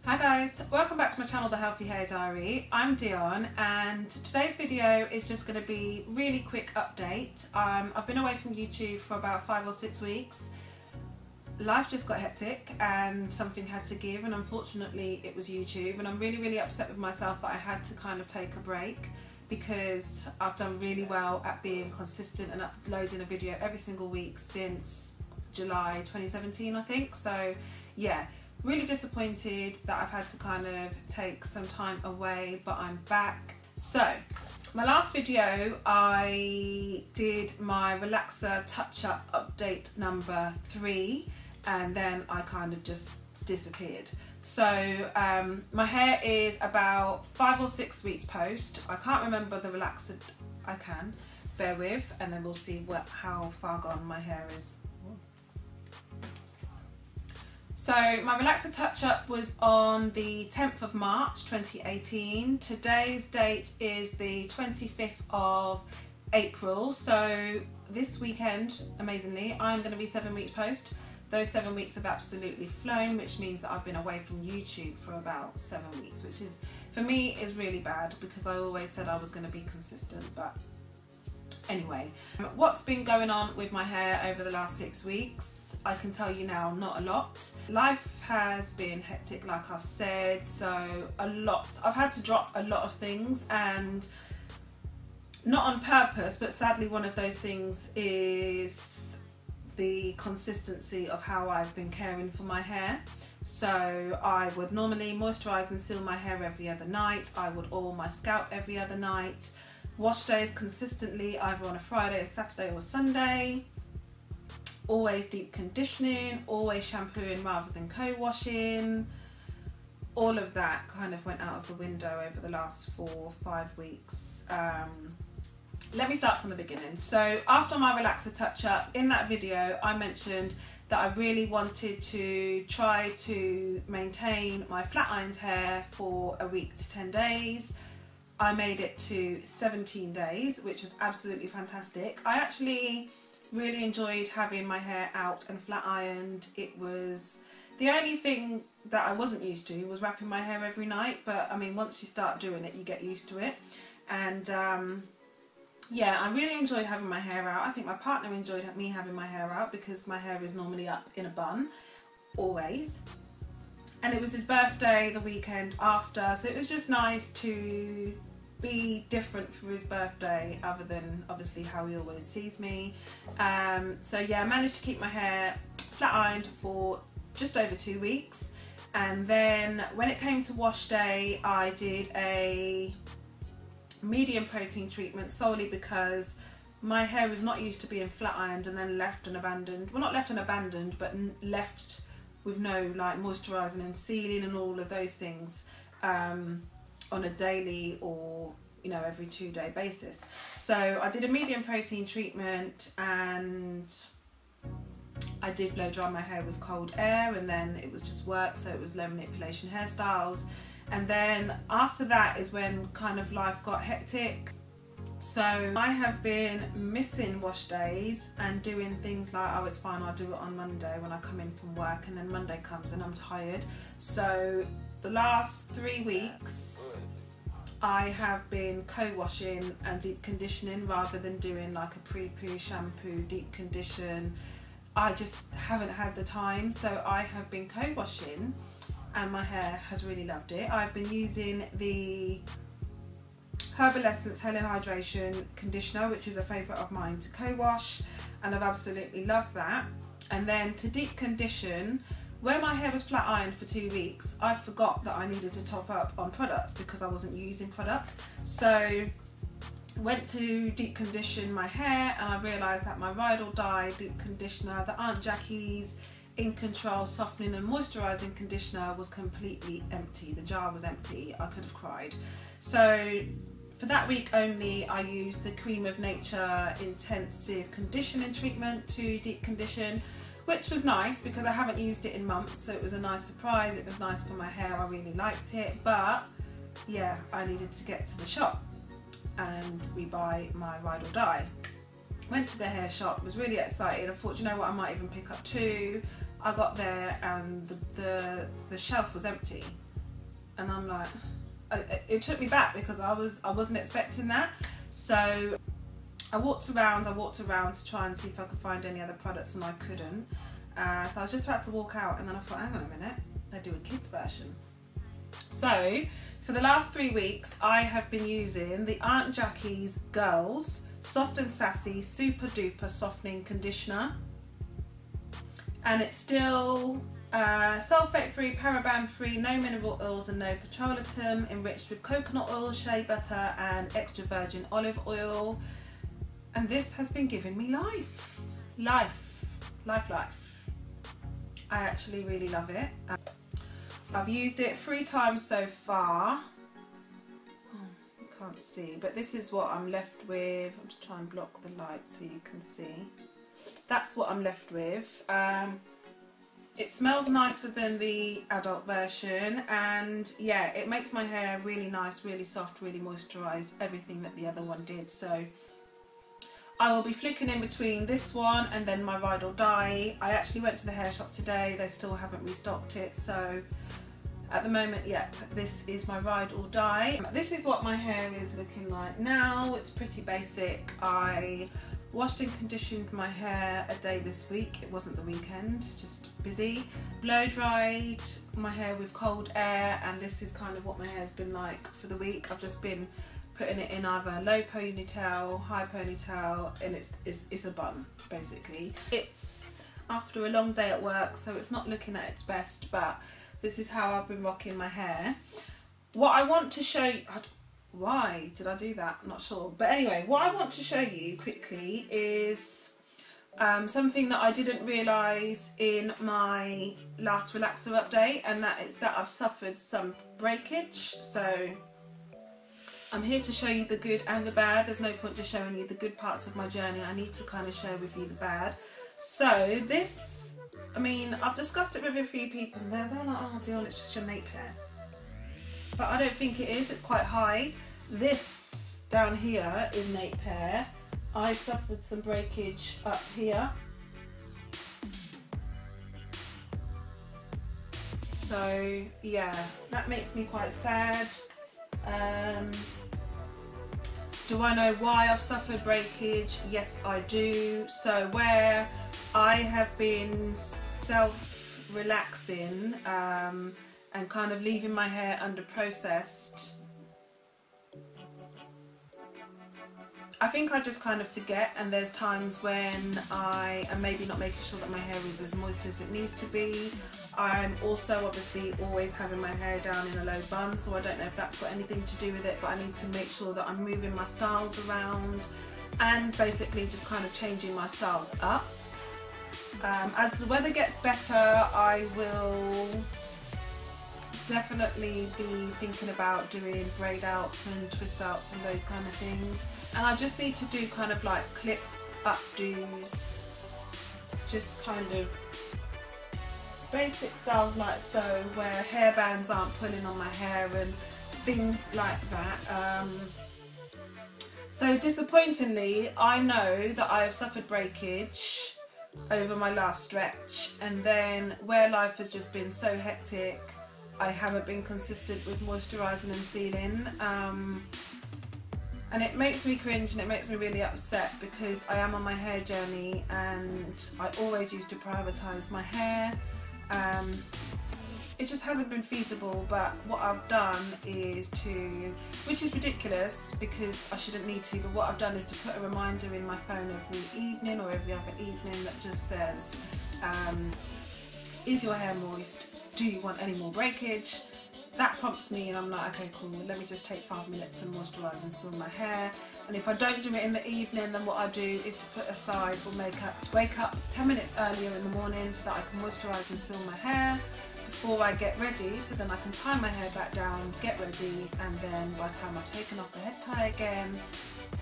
Hi guys, welcome back to my channel, The Healthy Hair Diary. I'm Dion and today's video is just going to be really quick update. I've been away from YouTube for about 5 or 6 weeks. Life just got hectic and something had to give, and unfortunately it was YouTube, and I'm really upset with myself that I had to kind of take a break because I've done really well at being consistent and uploading a video every single week since July 2017 I think. So yeah, really disappointed that I've had to kind of take some time away, but I'm back. So my last video I did my relaxer touch-up update number 3, and then I kind of just disappeared. So my hair is about 5 or 6 weeks post. I can't remember the relaxer. I can bear with, and then we'll see how far gone my hair is. So my relaxer touch-up was on the 10th of March 2018. Today's date is the 25th of April. So this weekend, amazingly, I'm going to be 7 weeks post. Those 7 weeks have absolutely flown, which means that I've been away from YouTube for about 7 weeks, which is, for me, is really bad because I always said I was going to be consistent. But anyway, what's been going on with my hair over the last 6 weeks? I can tell you now, not a lot. Life has been hectic, like I've said, so a lot. I've had to drop a lot of things, and not on purpose, but sadly one of those things is the consistency of how I've been caring for my hair. So I would normally moisturise and seal my hair every other night. I would oil my scalp every other night. Wash days consistently, either on a Friday, a Saturday or Sunday. Always deep conditioning, always shampooing rather than co-washing. All of that kind of went out of the window over the last 4 or 5 weeks. Let me start from the beginning. So after my relaxer touch-up, in that video I mentioned that I really wanted to try to maintain my flat ironed hair for a week to 10 days. I made it to 17 days, which was absolutely fantastic. I actually really enjoyed having my hair out and flat ironed. It was the only thing that I wasn't used to was wrapping my hair every night, but I mean, once you start doing it you get used to it. And yeah, I really enjoyed having my hair out. I think my partner enjoyed me having my hair out because my hair is normally up in a bun, always. And it was his birthday the weekend after, so it was just nice to be different for his birthday, other than obviously how he always sees me. So yeah, I managed to keep my hair flat ironed for just over 2 weeks, and then when it came to wash day I did a medium protein treatment solely because my hair was not used to being flat ironed and then left and abandoned. Well, not left and abandoned, but left with no like moisturising and sealing and all of those things on a daily or every 2-day basis. So I did a medium protein treatment, and I did blow dry my hair with cold air, and then it was just work, so it was low manipulation hairstyles. And then after that is when kind of life got hectic. So I have been missing wash days and doing things like, oh, it's fine, I'll do it on Monday when I come in from work, and then Monday comes and I'm tired. So the last 3 weeks I have been co-washing and deep conditioning rather than doing like a pre-poo shampoo, deep condition. I just haven't had the time, so I have been co-washing and my hair has really loved it. I've been using the Herbal Essence Hello Hydration conditioner, which is a favourite of mine, to co-wash, and I've absolutely loved that. And then to deep condition, where my hair was flat ironed for 2 weeks, I forgot that I needed to top up on products because I wasn't using products. So went to deep condition my hair, and I realised that my Ride or Die deep conditioner, the Aunt Jackie's In Control softening and moisturising conditioner, was completely empty. The jar was empty. I could have cried. So for that week only I used the Cream of Nature intensive conditioning treatment to deep condition, which was nice because I haven't used it in months, so it was a nice surprise. It was nice for my hair, I really liked it. But yeah, I needed to get to the shop and we buy my Ride or Die. Went to the hair shop, was really excited. I thought, you know what, I might even pick up 2. I got there and the shelf was empty. and I'm like, it took me back because I wasn't expecting that. So I walked around to try and see if I could find any other products, and I couldn't. So I was just about to walk out, and then I thought, hang on a minute, they do a kids version. So for the last 3 weeks, I have been using the Aunt Jackie's Girls Soft and Sassy Super Duper Softening Conditioner, and it's still sulfate-free, paraben-free, no mineral oils and no petrolatum, enriched with coconut oil, shea butter and extra virgin olive oil. And this has been giving me life. Life. I actually really love it. I've used it 3 times so far. Oh, you can't see, but this is what I'm left with. I'm just trying to block the light so you can see. That's what I'm left with. It smells nicer than the adult version, and yeah, it makes my hair really nice, really soft, really moisturised, everything that the other one did. So I will be flicking in between this one and then my Ride or Die. I actually went to the hair shop today, they still haven't restocked it, so at the moment, yep, this is my Ride or Die. This is what my hair is looking like now. It's pretty basic. I washed and conditioned my hair a day this week. It wasn't the weekend, just busy. Blow dried my hair with cold air, and this is kind of what my hair's been like for the week. I've just been putting it in either low ponytail, high ponytail, and it's a bun basically. It's after a long day at work, so it's not looking at its best, but this is how I've been rocking my hair. What I want to show you, why did I do that? I'm not sure. But anyway, what I want to show you quickly is something that I didn't realise in my last relaxer update, and that is that I've suffered some breakage. So I'm here to show you the good and the bad. There's no point just showing you the good parts of my journey. I need to kind of share with you the bad. So this, I mean, I've discussed it with a few people and they're like, oh Dion, it's just your nape hair. But I don't think it is, it's quite high. This down here is nape hair. I've suffered some breakage up here. So yeah, that makes me quite sad. Do I know why I've suffered breakage? Yes, I do. So where I have been self-relaxing and kind of leaving my hair under processed, I think I just kind of forget, and there's times when I am maybe not making sure that my hair is as moist as it needs to be. I'm also obviously always having my hair down in a low bun, so I don't know if that's got anything to do with it, but I need to make sure that I'm moving my styles around and basically just kind of changing my styles up. As the weather gets better, I will definitely be thinking about doing braid outs and twist outs and those kind of things, and I just need to do kind of like clip updos, just kind of basic styles like so, where hair bands aren't pulling on my hair and things like that. So disappointingly, I know that I have suffered breakage over my last stretch, and then where life has just been so hectic, I haven't been consistent with moisturising and sealing, and it makes me cringe and it makes me really upset because I am on my hair journey and I always used to prioritise my hair. It just hasn't been feasible, but what I've done is to, which is ridiculous because I shouldn't need to, but what I've done is to put a reminder in my phone every evening or every other evening that just says, is your hair moist? Do you want any more breakage? That prompts me and I'm like, okay cool, let me just take 5 minutes and moisturise and seal my hair. And if I don't do it in the evening, then what I do is to put aside or wake up 10 minutes earlier in the morning so that I can moisturise and seal my hair before I get ready, so then I can tie my hair back down, get ready, and then by the time I've taken off the head tie again,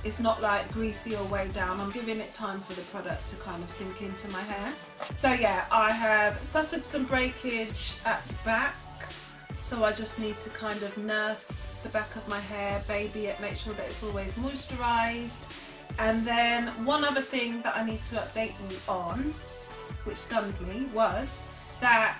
it's not like greasy or way down. I'm giving it time for the product to kind of sink into my hair. So yeah, I have suffered some breakage at the back, so I just need to kind of nurse the back of my hair, baby it, make sure that it's always moisturised. And then one other thing that I need to update you on, which stunned me, was that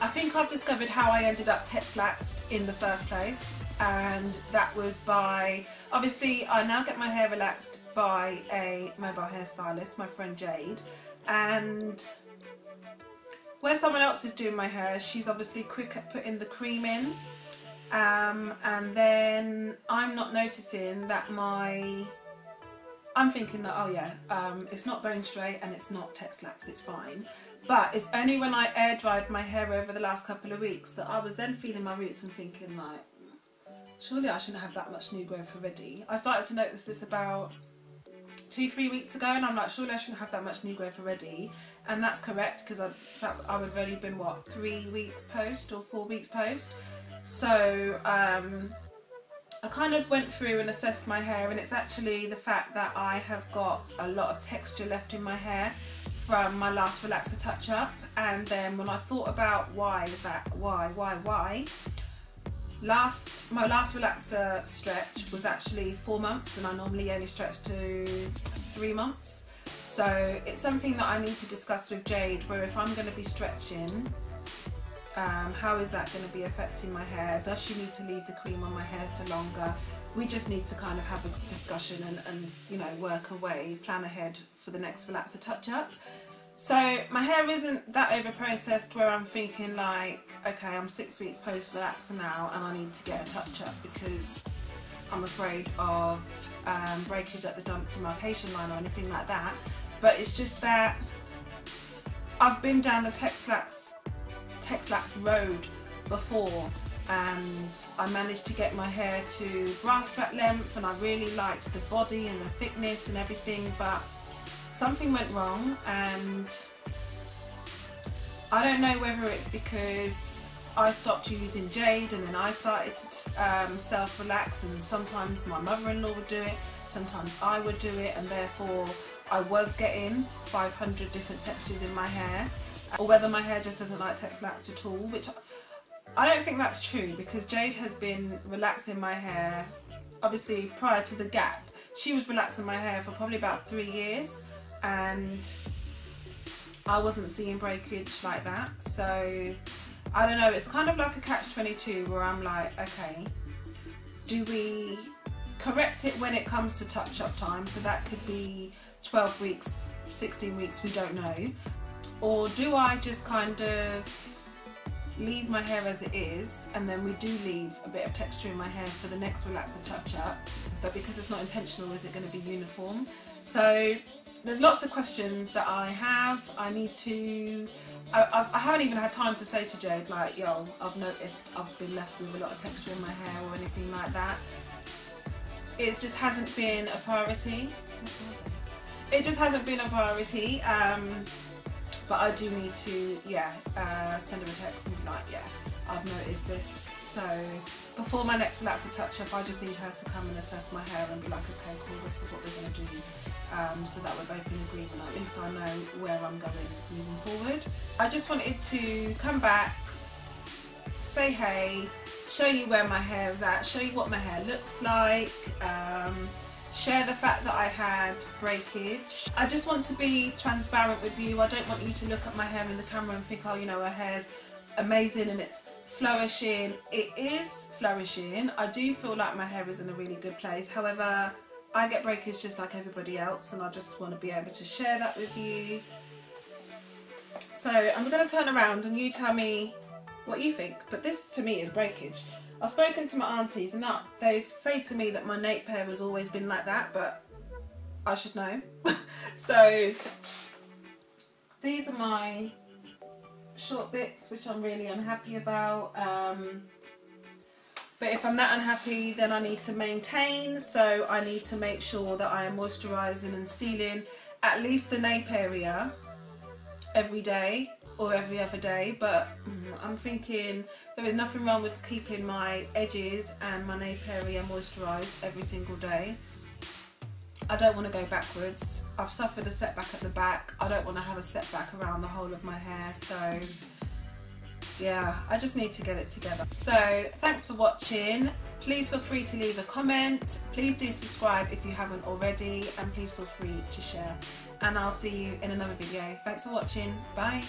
I think I've discovered how I ended up Tex-Laxed in the first place, and that was by, obviously I now get my hair relaxed by a mobile hairstylist, my friend Jade, and where someone else is doing my hair, she's obviously quick at putting the cream in, and then I'm not noticing that I'm thinking that, oh yeah, it's not bone straight and it's not Tex-Lax, it's fine. But it's only when I air dried my hair over the last couple of weeks that I was then feeling my roots and thinking like, surely I shouldn't have that much new growth already. I started to notice this about 2-3 weeks ago, and I'm like, surely I shouldn't have that much new growth already. And that's correct, because I would have only been, what, 3 weeks post or 4 weeks post. So I kind of went through and assessed my hair, and it's actually the fact that I have got a lot of texture left in my hair from my last relaxer touch up. And then when I thought about why is that, why my last relaxer stretch was actually 4 months, and I normally only stretch to 3 months. So it's something that I need to discuss with Jade, where if I'm going to be stretching, how is that going to be affecting my hair? Does she need to leave the cream on my hair for longer? We just need to kind of have a discussion and you know, work away, plan ahead for the next relaxer touch up. So my hair isn't that over processed where I'm thinking like, okay, I'm 6 weeks post relaxer now and I need to get a touch up because I'm afraid of breakage at the demarcation line or anything like that. But it's just that I've been down the Tex-Lax road before, and I managed to get my hair to bra strap length, and I really liked the body and the thickness and everything, but something went wrong, and I don't know whether it's because I stopped using Jade and then I started to self-relax, and sometimes my mother-in-law would do it, sometimes I would do it, and therefore I was getting 500 different textures in my hair, or whether my hair just doesn't like Tex-Lax at all, which I don't think that's true, because Jade has been relaxing my hair, obviously prior to the gap, she was relaxing my hair for probably about 3 years, and I wasn't seeing breakage like that. So I don't know, it's kind of like a catch-22 where I'm like, okay, do we correct it when it comes to touch-up time, so that could be 12 weeks, 16 weeks, we don't know, or do I just kind of leave my hair as it is, and then we do leave a bit of texture in my hair for the next relaxer touch-up, but because it's not intentional, is it going to be uniform? So there's lots of questions that I have. I need to, I haven't even had time to say to Jade like, yo, I've noticed I've been left with a lot of texture in my hair or anything like that. It just hasn't been a priority. It just hasn't been a priority. But I do need to, send her a text and be like, yeah, I've noticed this. So before my next relaxer touch-up, I just need her to come and assess my hair and be like, okay, cool, this is what we're going to do. So that we're both in agreement. At least I know where I'm going moving forward. I just wanted to come back, say hey, show you where my hair is at, show you what my hair looks like, share the fact that I had breakage. I just want to be transparent with you. I don't want you to look at my hair in the camera and think, oh, you know, her hair's amazing and it's flourishing. It is flourishing. I do feel like my hair is in a really good place. However, I get breakage just like everybody else, and I just want to be able to share that with you. So I'm going to turn around and you tell me what you think. But this to me is breakage. I've spoken to my aunties and they say to me that my nape hair has always been like that, but I should know. So these are my short bits, which I'm really unhappy about. But if I'm that unhappy, then I need to maintain. So I need to make sure that I am moisturising and sealing at least the nape area every day or every other day. But I'm thinking there is nothing wrong with keeping my edges and my nape area moisturised every single day. I don't want to go backwards. I've suffered a setback at the back. I don't want to have a setback around the whole of my hair. So yeah, I just need to get it together. So thanks for watching. Please feel free to leave a comment. Please do subscribe if you haven't already, and please feel free to share. And I'll see you in another video. Thanks for watching. Bye.